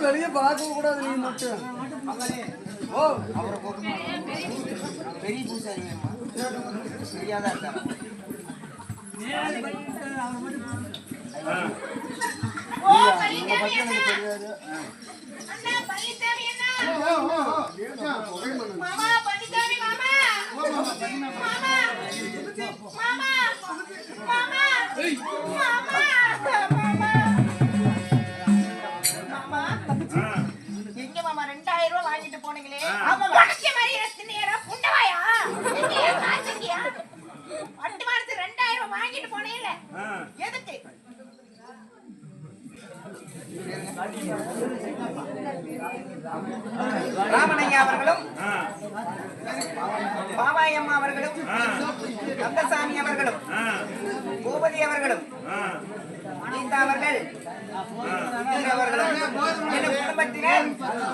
வெளியே பார்க்க கூடாது நீ மட்டும். ஓ அவரை பெரிய பூசாரி சரியாதான் இருக்காரு. எங்க மாமா 2000 ரூபாய் வாங்கிட்டு போனீங்களே? அட்வான்ஸ் 2000 வாங்கிட்டு போனீங்கல்ல, எதுக்கு? ராமனையா அவர்களும் பாபாய் அம்மா அவர்களும் கந்தசாமி அவர்களும் பூபதி அவர்களும் கீதா அவர்கள் அவர்களும் என் குடும்பத்தினர்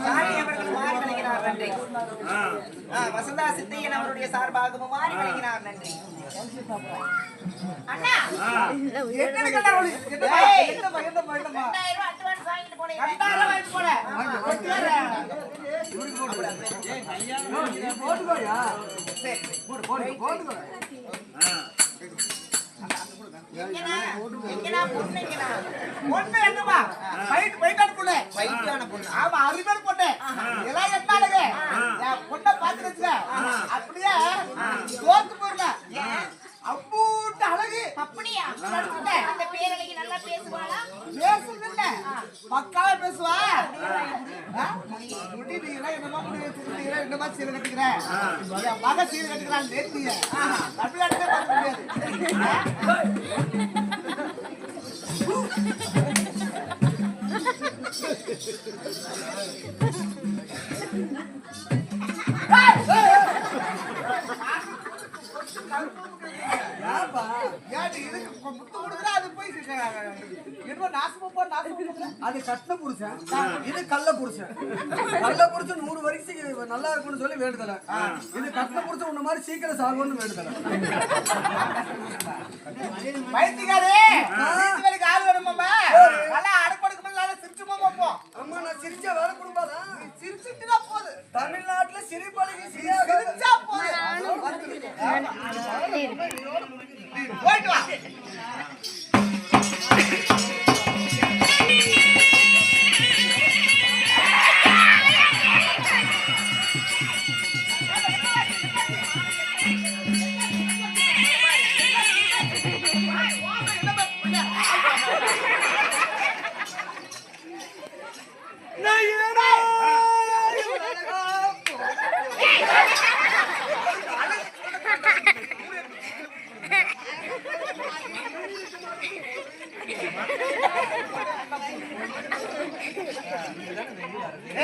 சாமி அவர்கள் மாறி வழங்கினார் நன்றி. வசந்தா சித்தையன் அவருடைய சார்பாகவும் மாறி வழங்கினார் நன்றி. அண்ணா என்ன அட்வான்ஸ் வாங்கிட்டு போனீங்க. போட்டுக்கோயா. சரி எங்கடா பொண்ணுங்கடா? பொண்ணு என்னமா பைட்டான பொண்ணு. பைட்டான பொண்ணு. ஆமா அறிவர் பொண்ணு. எல்லாம் என்னாலுங்க பொண்ணை பார்த்து வச்சுக்க அப்படியே தோத்து போறல. அம்பூட்டு அழகு. அப்படியா? அந்த பேரழகி நல்லா பேசுவாளா? பேசுங்க பக்காவே பேசுவா. முடியல என்னமா முடியல என்னமா சீலை கட்டிக்கிற என் மக சீலை கட்டிக்கிறான் நேர்த்திய தமிழ்நாட்டுல பார்க்க முடியாது. அது கட்டின புருஷன், இது கள்ள புருஷன். கள்ள புருஷன் 100 வரைக்கும் நல்லா இருக்கும்னு சொல்லி வேண்டுதல. இது கட்டின புருஷன் உன்ன மாதிரி சீக்கிரம் சாகும்னு வேண்டுதல. வைத்தியக்காரே வீட்டுக்கு ஆள் வேணுமாமா? நல்லா அடுப்படுக்கு மேல சிரிச்சுமா போப்போம். அம்மா நான் சிரிச்சா வேலை கொடுப்பாதா? சிரிச்சுட்டுனா போகுது. தமிழ்நாட்டுல சிரிப்பழகி சிரிச்சா போகுது. போயிட்டு வா.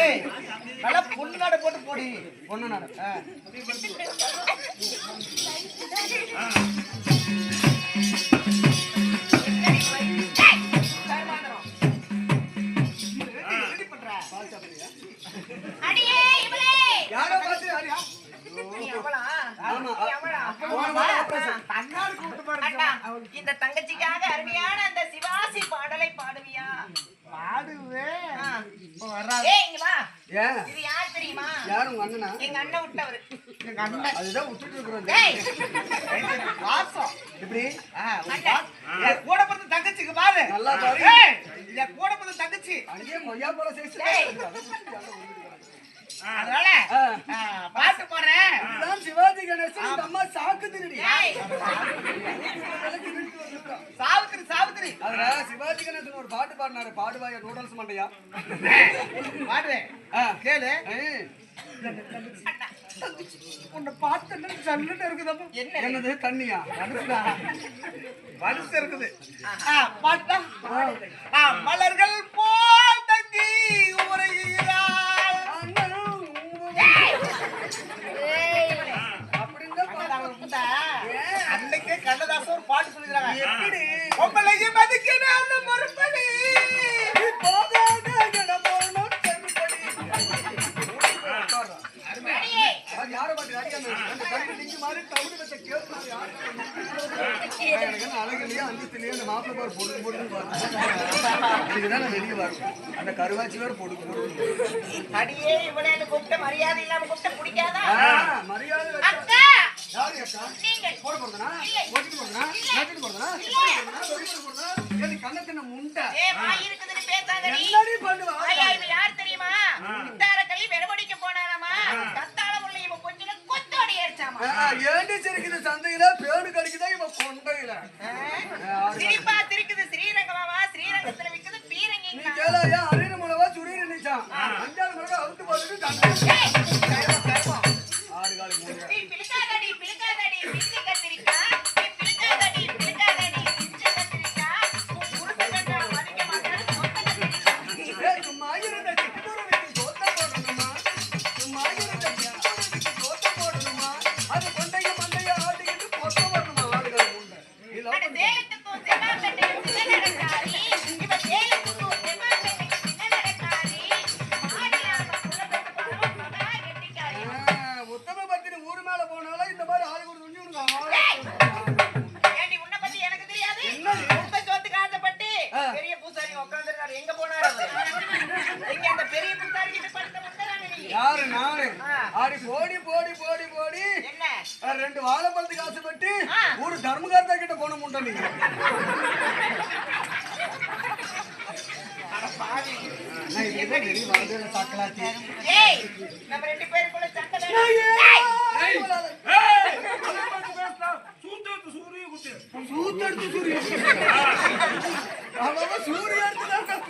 ஏய் நல்ல பொண்ணு நாட போட்டு போடி. பொண்ணு நாட அடியே இவளே யாரோ பாத்து அடியா. இந்த தங்கச்சிக்காக அருமையான அந்த சிவாசி பாடலை பாடுவியா? பாடுவேன். இங்க வா. இது யார் தெரியுமா? யாரு உங்க அண்ணனா? எங்க அண்ணன் விட்டவரு. எங்க அண்ணன் அதுதான் விட்டுட்டு இருக்கிறோம். வாசம் இப்படி கூட பிறந்த தங்கச்சிக்கு பாரு. நல்லா பாரு. கூட பிறந்த தங்கச்சி அங்கேயே மொய்யா போல சேர்த்து. அதனால பாட்டு போறேன். இதுதான் சிவாஜி கணேசன். இந்த அம்மா சாக்கு திருடி. சாவித்திரி சாவித்திரி. அதுல சிவாஜி கணேசன் ஒரு பாட்டு பாடினாரு. பாடுவாயா நூடல்ஸ் மண்டையா? பாடுறேன் கேளு. உன்னை பார்த்து சல்லுன்னு இருக்குதப்ப. என்னது தண்ணியா? மனசு இருக்குது. பாட்டா மலர்கள் போல் தங்கி உரையிறாள். அன்னைக்கே கண்ணதாசன் ஒரு பாட்டு சொல்லிக்கிறாங்க. எப்படி பொம்பளையும் மதிக்கணும் அந்த மறுபடி யார பாட்டு அடிக்காம அந்த கண்ணு நெஞ்சு மாதிரி தவிடு வச்ச கேள்வி அழகு இல்லையா? அந்த குடும்பத்திலேயே அந்த மாப்பிள்ளை பாரு பொடுக்கு பொடுக்குன்னு பாரு. இதுக்குதான் நான் வெளியே வரும். அந்த கருவாச்சி வேற பொடுக்கு பொடுக்கு. அடியே இவனேன்னு கூப்பிட்டு மரியாதை இல்லாம கூப்பிட்டு பிடிக்காதா? மரியாதை வச்சா- அக்கா யாரு அக்கா? நீங்கள் போட போறதுனா? இல்லை. ஓட்டிட்டு போறதுனா? நட்டுட்டு போறதுனா? இல்லை. வெளியிட்டு போறதுனா? ஏடி கண்ணத்தின முண்டை. வாய் இருக்குதுன்னு பேசாதடி. என்னடி பண்ணுவா? ஐயா இவன் யார் தெரியுமா? இத்தார களி வெறுபடிக்க போனாராமா. கத்தாழ முள்ள இவன் கொஞ்சம் கொத்தோடி ஏறிச்சாமா. ஏண்டி சிரிக்குது சந்தையில பேரு கடிக்குதா இவன் கொண்டையில? சிரிப்பா திருக்குது ஸ்ரீரங்கமாவா? ஸ்ரீரங்கத்துல விக்குது நீ பீரங்கி. கேளாயா அரின மிளகா சுரீர் நிச்சான் அஞ்சாறு மிளகா அவுத்து போட்டுட்டு கண்டை ஆறு காலி மூணு நீ பிளுக்காதடி பிளுக்காதடி பிஞ்சு கத்திரிக்கா. நீ பிளுக்காதடி பிளுக்காதடி பிஞ்சு கத்திரிக்கா. உன் புருஷன் கண்டா மதிக்க மாட்டான்னு சொந்த கத்திரிக்கா. சும்மா இருந்த சிட்டுக்குருவிக்கு சோத்த போடணுமா? சும்மா இருந்த சிட்டுக்குருவிக்கு சோத்த போடணுமா? அது கொண்டைய மண்டைய ஆட்டிக்கிட்டு பொத்த வரணுமா? ஆடுகாலி மூண்டை அட சேலத்துக்கும் செவ்வாய்க்கட்டையும் சின்ன நடக்காரி. இவ சேலத்துக்கும் செவ்வாய்க்கட்டையும் சின்ன நடக்காரி. மாடியாம குலப்பெத்து பாரும் மகா கெட்டிக்காரி. உத்தம பத்தினி ஊரு மேல போனாலும் இந்த மாதிரி ஆளு கூட துணி ஏண்டி உன்னை பத்தி எனக்கு தெரியாது? என்னடி? உங்க சொத்துக்கு ஆசைப்பட்டு பெரிய பூசாரி உட்கார்ந்திருக்காரு. எங்க போனாரு அவரு? எங்க அந்த பெரிய பூசாரி கிட்ட படுத்த முட்டறாங்க நீ. யாரு நானு ஆடி போடி போடி போடி போடி என்ன? ரெண்டு வாழைப்பழத்துக்கு ஆசைப்பட்டு ஒரு தர்மகார்த்தா கிட்ட போன முண்டை நீங்க நான் இதுதான் வெளியே வரதுல சாக்கலாத்தி ஏய் நம்ம ரெண்டு பேருக்குள்ள சண்டை வேணும். சூத்தெடுத்து சூரிய அவன் சூரிய எடுத்துதான்